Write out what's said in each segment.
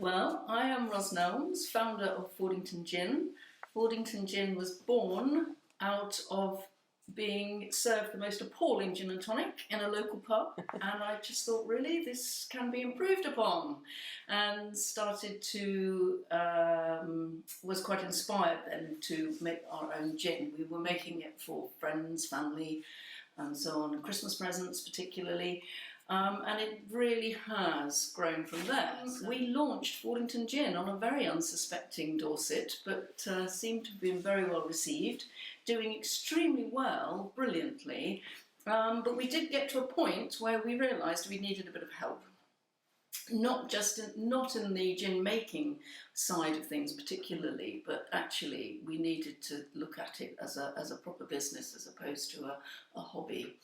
Well, I am Ros Nelmes, founder of Fordington Gin. Fordington Gin was born out of being served the most appalling gin and tonic in a local pub, and I just thought, really, this can be improved upon, and started to, was quite inspired then to make our own gin. We were making it for friends, family, and so on, and Christmas presents particularly. And it really has grown from there. We launched Fordington Gin on a very unsuspecting Dorset, but seemed to have been very well received, doing extremely well, brilliantly. But we did get to a point where we realised we needed a bit of help. Not in the gin making side of things particularly, but actually we needed to look at it as a proper business as opposed to a hobby.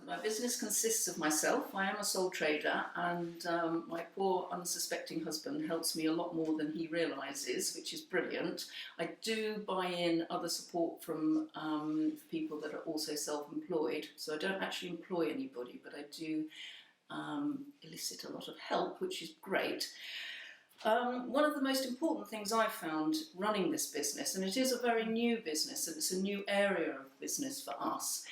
My business consists of myself. I am a sole trader, and my poor unsuspecting husband helps me a lot more than he realises, which is brilliant. I do buy in other support from people that are also self-employed, so I don't actually employ anybody, but I do elicit a lot of help, which is great. One of the most important things I've found running this business, and it is a very new business, and it's a new area of business for us,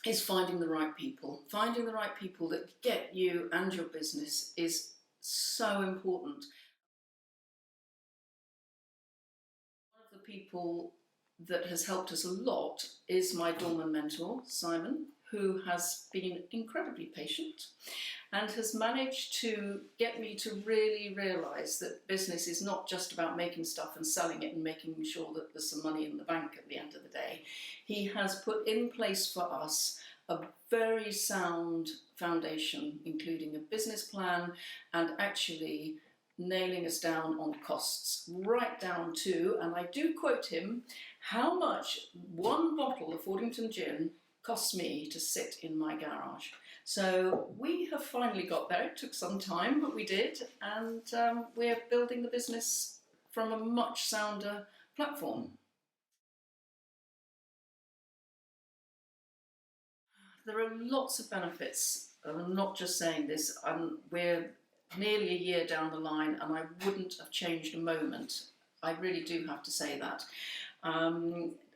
is finding the right people. Finding the right people that get you and your business is so important. One of the people that has helped us a lot is my DORMEN mentor, Simon, who has been incredibly patient and has managed to get me to really realise that business is not just about making stuff and selling it and making sure that there's some money in the bank at the end of the day. He has put in place for us a very sound foundation, including a business plan and actually nailing us down on costs, right down to, and I do quote him, how much one bottle of Fordington Gin costs me to sit in my garage. So we have finally got there. It took some time, but we did, and we're building the business from a much sounder platform. There are lots of benefits. I'm not just saying this. We're nearly a year down the line, and I wouldn't have changed a moment. I really do have to say that.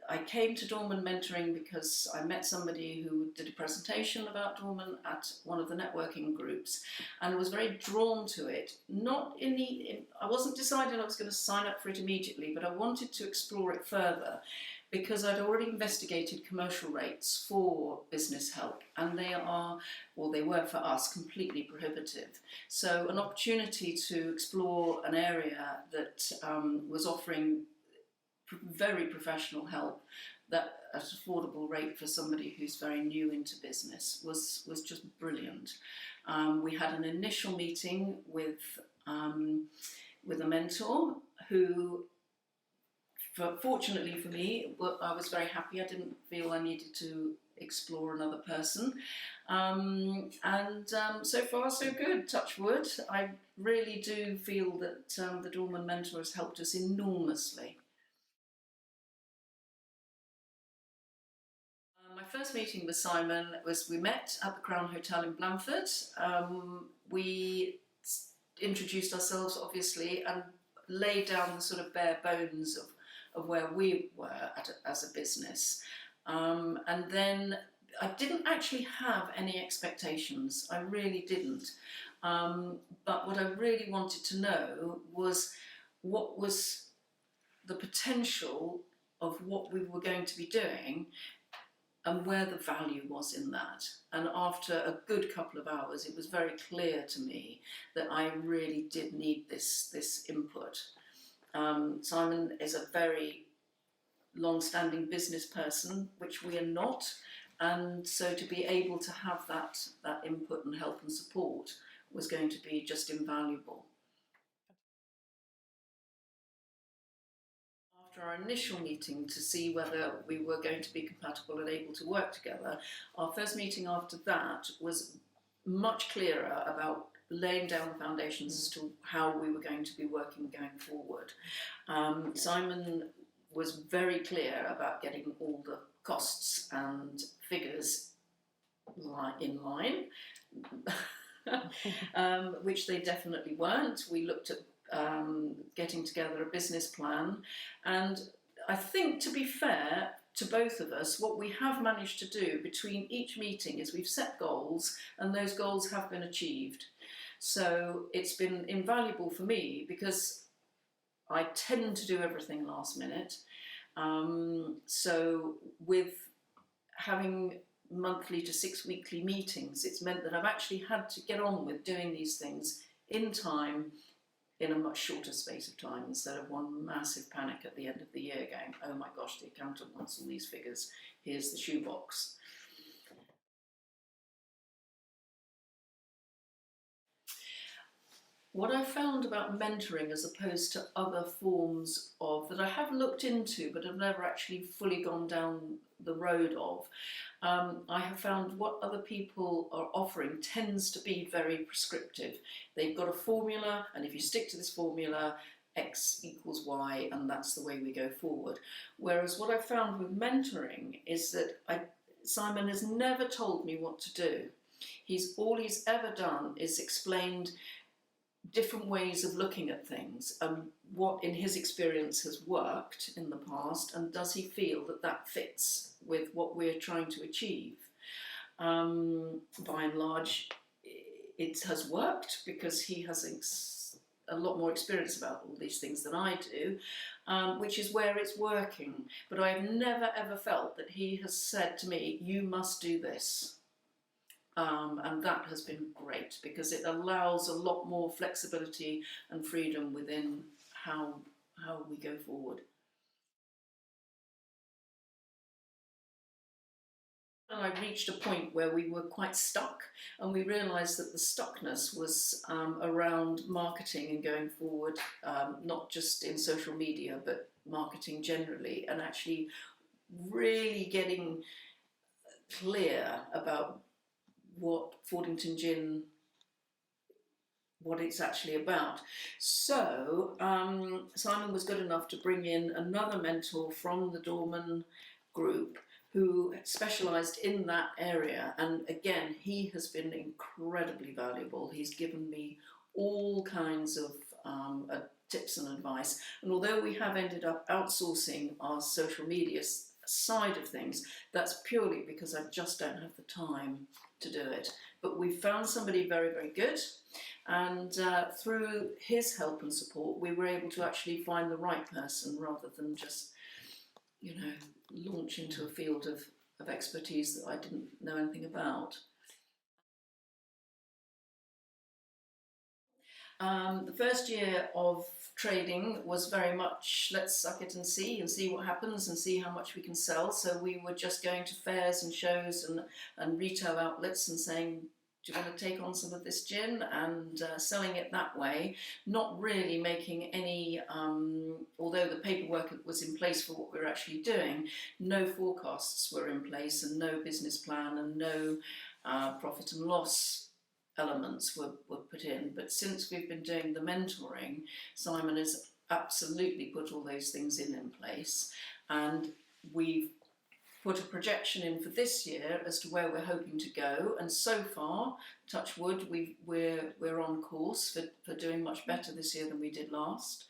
I came to DORMEN mentoring because I met somebody who did a presentation about DORMEN at one of the networking groups and was very drawn to it. I wasn't decided I was going to sign up for it immediately, but I wanted to explore it further because I'd already investigated commercial rates for business help, and they were for us completely prohibitive. So an opportunity to explore an area that was offering very professional help that at an affordable rate for somebody who's very new into business was just brilliant. We had an initial meeting with a mentor who, fortunately for me, I was very happy. I didn't feel I needed to explore another person, and so far so good, touch wood. I really do feel that the DORMEN mentor has helped us enormously. My first meeting with Simon was, we met at the Crown Hotel in Blandford. We introduced ourselves, obviously, and laid down the sort of bare bones of where we were as a business. And then I didn't actually have any expectations. I really didn't. But what I really wanted to know was what was the potential of what we were going to be doing and where the value was in that. And after a good couple of hours, it was very clear to me that I really did need this input. Simon is a very long-standing business person, which we are not, and so to be able to have that input and help and support was going to be just invaluable. After our initial meeting to see whether we were going to be compatible and able to work together, our first meeting after that was much clearer about laying down the foundations as to how we were going to be working going forward. Simon was very clear about getting all the costs and figures in line. which they definitely weren't. We looked at getting together a business plan, and I think, to be fair to both of us, what we have managed to do between each meeting is we've set goals, and those goals have been achieved. So it's been invaluable for me because I tend to do everything last minute. So with having monthly to 6 weekly meetings, it's meant that I've actually had to get on with doing these things in time, in a much shorter space of time, instead of one massive panic at the end of the year going, oh my gosh, the accountant wants all these figures, here's the shoebox. What I found about mentoring, as opposed to other forms of that I have looked into but have never actually fully gone down the road of, I have found what other people are offering tends to be very prescriptive. They've got a formula, and if you stick to this formula, X equals Y, and that's the way we go forward. Whereas what I found with mentoring is that Simon has never told me what to do. All he's ever done is explained different ways of looking at things and what in his experience has worked in the past, and does he feel that that fits with what we're trying to achieve. By and large it has worked because he has a lot more experience about all these things than I do, which is where it's working. But I've never ever felt that he has said to me, you must do this. And that has been great because it allows a lot more flexibility and freedom within how we go forward. And I reached a point where we were quite stuck, and we realised that the stuckness was around marketing and going forward, not just in social media but marketing generally, and actually really getting clear about what Fordington Gin, what it's actually about. So Simon was good enough to bring in another mentor from the DORMEN group who specialised in that area, and again he has been incredibly valuable. He's given me all kinds of tips and advice, and although we have ended up outsourcing our social media side of things, that's purely because I just don't have the time to do it. But we found somebody very, very good, and through his help and support we were able to actually find the right person rather than just, you know, launch into a field of expertise that I didn't know anything about. The first year of trading was very much let's suck it and see what happens and see how much we can sell. So we were just going to fairs and shows and retail outlets and saying, do you want to take on some of this gin, and selling it that way, not really making any, although the paperwork was in place for what we were actually doing, no forecasts were in place and no business plan and no profit and loss elements were put in. But since we've been doing the mentoring, Simon has absolutely put all those things in place, and we've put a projection in for this year as to where we're hoping to go, and so far, touch wood, we're on course for doing much better this year than we did last,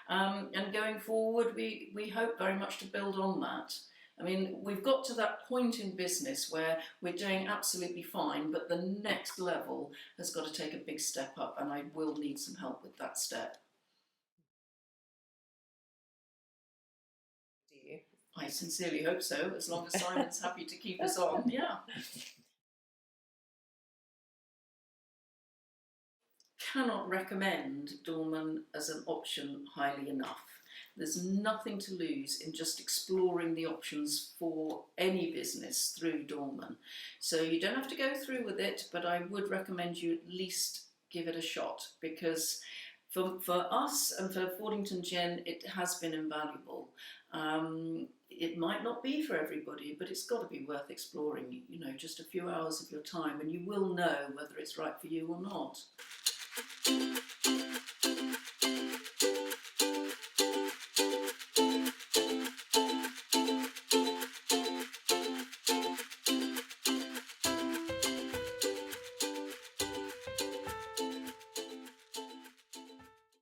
and going forward we hope very much to build on that. I mean, we've got to that point in business where we're doing absolutely fine, but the next level has got to take a big step up, and I will need some help with that step. Do you? I sincerely hope so, as long as Simon's happy to keep us on, yeah. Cannot recommend DORMEN as an option highly enough. There's nothing to lose in just exploring the options for any business through DORMEN. So you don't have to go through with it, but I would recommend you at least give it a shot, because for us and for Fordington Gin, it has been invaluable. It might not be for everybody, but it's got to be worth exploring, you know, just a few hours of your time, and you will know whether it's right for you or not.